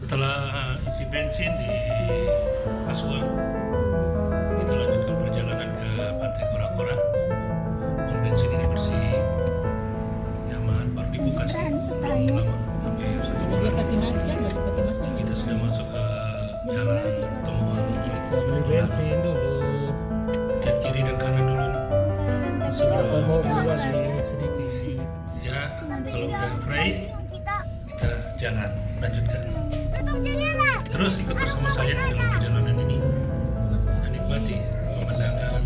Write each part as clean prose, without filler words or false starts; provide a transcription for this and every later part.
Setelah isi bensin di Kasuang, kita lanjutkan perjalanan ke Pantai Kora-Kora. Bensin ini bersih, nyaman, baru dibuka sih, belum lama. Oke, satu bulan. Kita sudah masuk ke jalan temuan. Beli bensin dulu. Lihat kiri dan kanan dulu. Apa mau buat sedikit? Ya, kalau udah free, kita jalan, lanjutkan. Terus ikut bersama saya dalam perjalanan ini, menikmati pemandangan.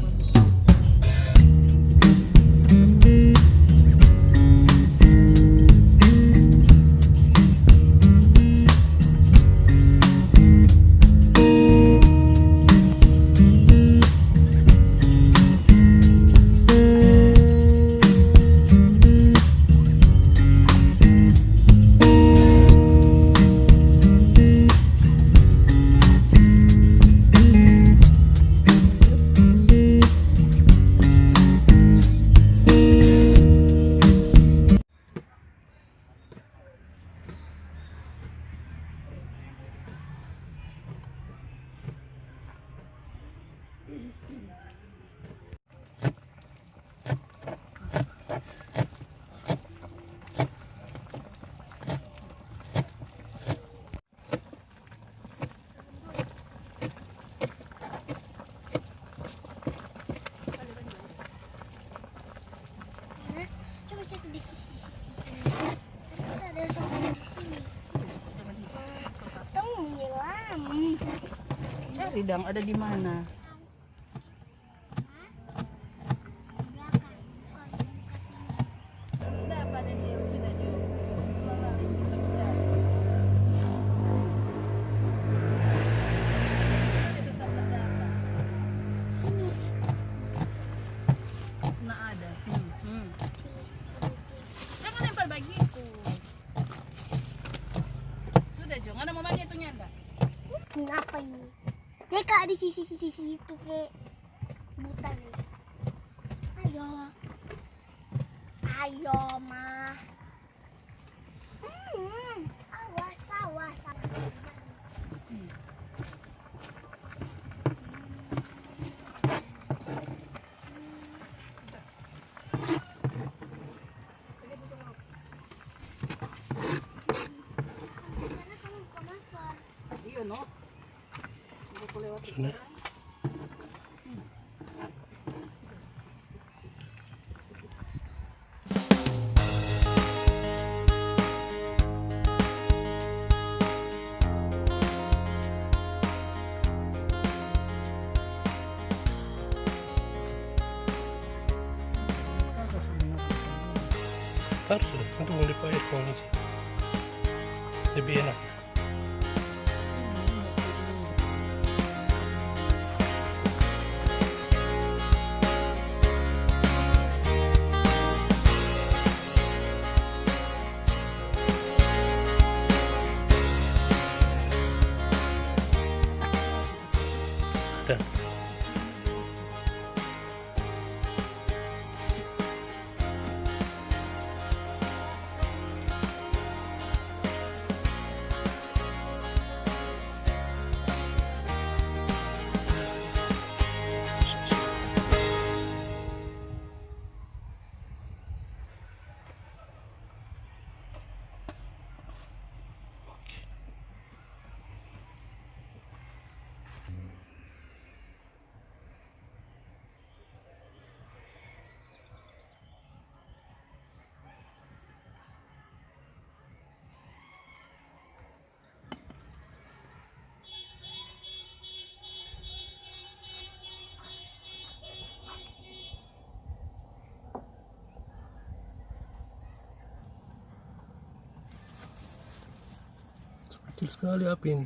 Cari dong, ada di mana? Jangan lempar bagiku. Sudah, Jo, ada mamanya itu nyanda. Kenapa ini? Cek di sisi-sisi itu kayak buta nih. Ayo. Ayo, mah. Awas, awas. Iya, no. Aku lewat itu. Nah. Harus, nanti mau dipakai kalau sih lebih enak. Ada. Kecil sekali api ini.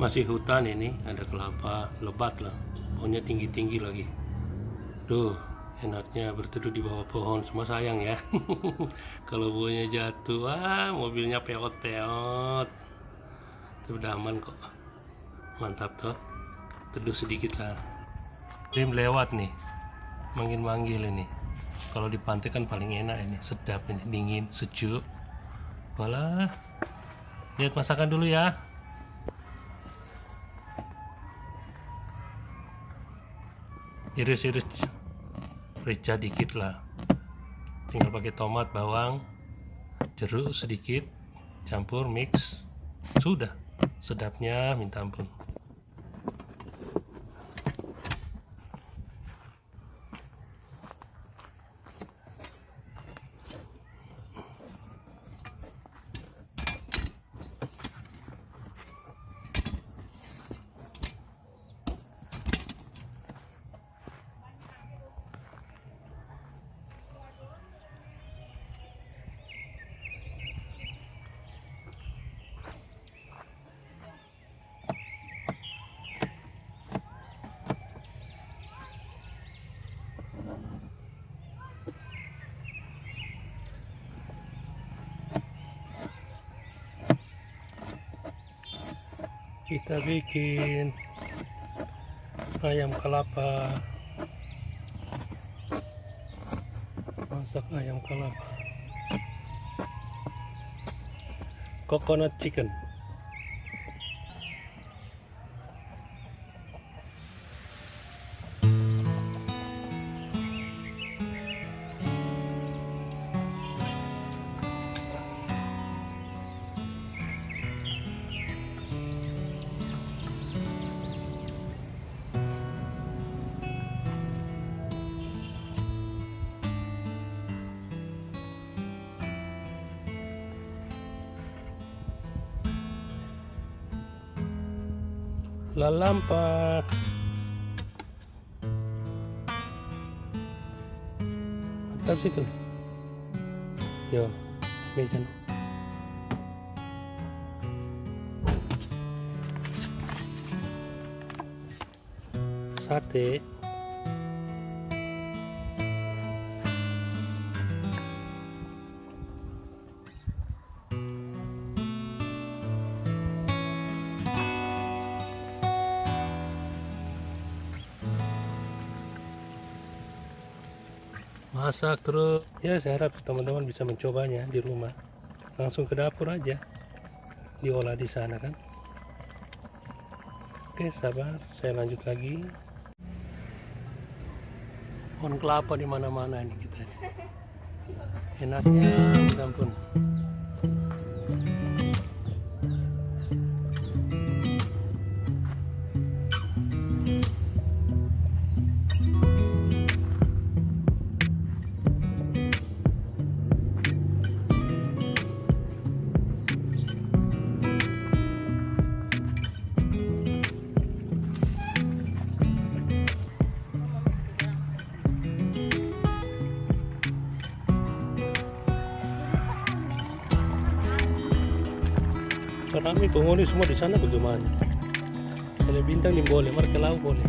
Masih hutan ini, ada kelapa, lebat lah, pohonnya tinggi-tinggi lagi. Duh, enaknya berteduh di bawah pohon, semua sayang ya. Kalau buahnya jatuh, mobilnya peot-peot. Tapi udah aman kok, mantap toh. Teduh sedikit lah. Rim lewat nih, manggil-manggil ini. Kalau di pantai kan paling enak ini, sedap ini, dingin, sejuk. Walah, lihat masakan dulu ya. Iris-iris rica dikit lah, tinggal pakai tomat, bawang, jeruk sedikit, campur mix, sudah sedapnya minta ampun. Kita bikin ayam kelapa, masak ayam kelapa, coconut chicken. Lalampa. Mantap situ. Yo, mejan. Sate. Masak terus ya, saya harap teman-teman bisa mencobanya di rumah, langsung ke dapur aja diolah di sana kan. Oke, sabar, saya lanjut lagi. Pohon kelapa di mana-mana ini kita, enaknya minta ampun. Kami penghuni semua di sana bagaimana? Kalau bintang ini boleh, mereka laut boleh.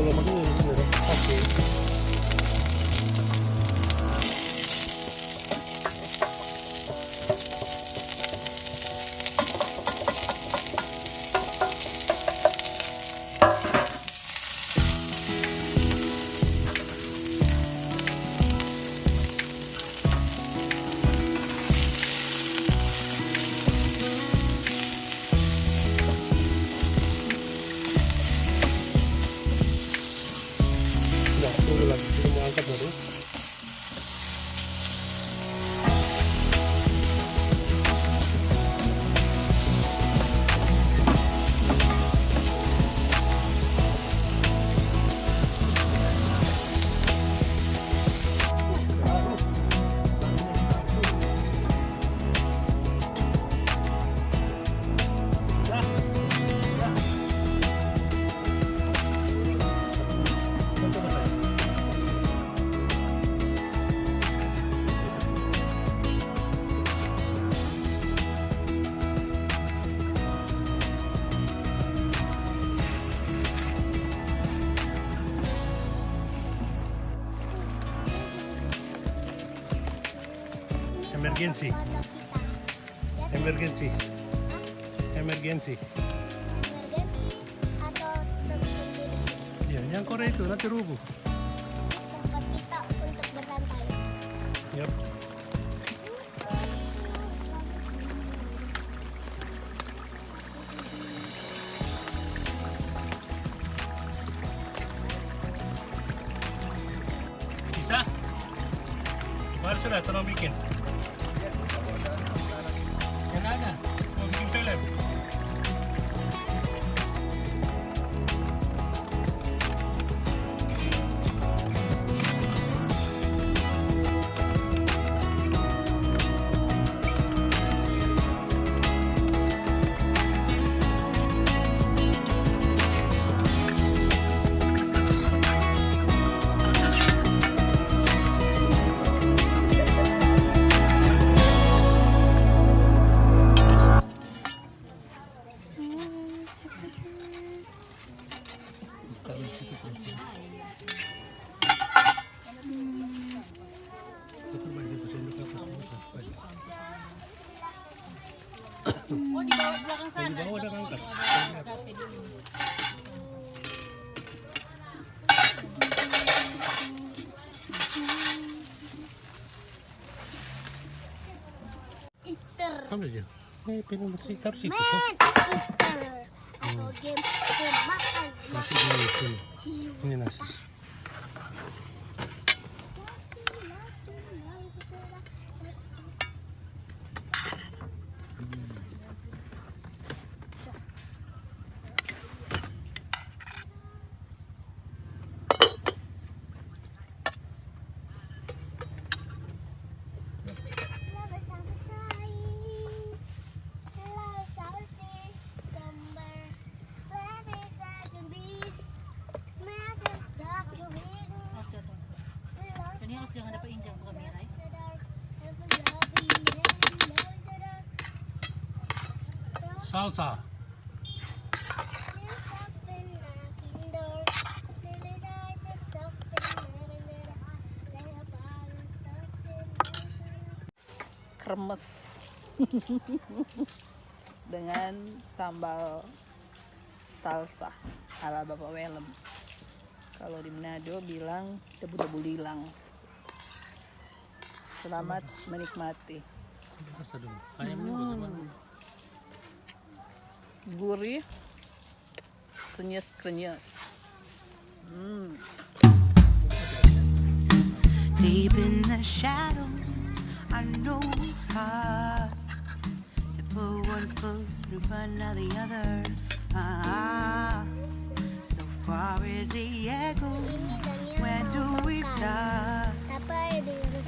Kalau makan Emergency. Emergency. Emergency. Emergency atau sendiri Ya, yang Korea itu nanti rubuh. tempat kita untuk bersantai. Yap. Bisa? Baru sudah tolong bikin. Yang ada. Mau bikin film. Oh, di bawah belakang sana. Di bawah ada angkat. Iter. Kamu aja. Pengen bersih taruh situ. Men, iter. Atau game makan. Nasi di sini. Ini nasi. Ini harus jangan dapat injak ke kamera ya. Salsa. Kremes dengan sambal salsa ala Bapak Welem. Kalau di Manado bilang debu-debu lilang. Selamat menikmati. Rasa dulu. Ayamnya bagaimana? Gurih, krenyes-krenyes. Deep in the shadow, I know it's hard to put one foot in front of the other. So far as the echo, where do we start?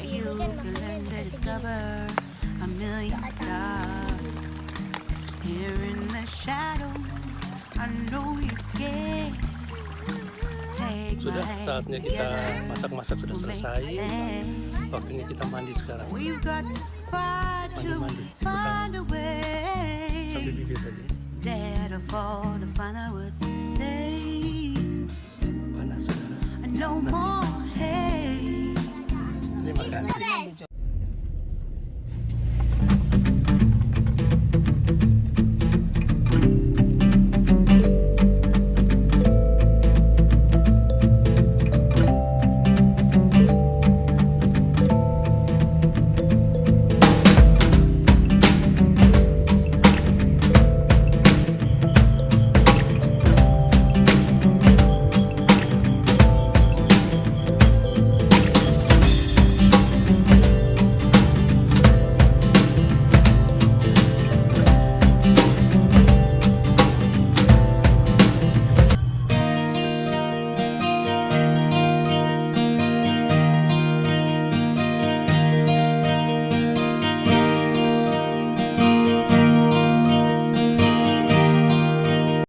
You can learn to discover a million stars. Here in the shadow, I know you're scared. Take Sudah my hand saatnya kita together. masak-masak sudah We'll make selesai. a stand. Waktunya kita mandi sekarang. We've got to fight to Mandi. find a way. Sampai bibir tadi. Dare to fall to find out what to say. Panas saudara. No more hate. Terima kasih.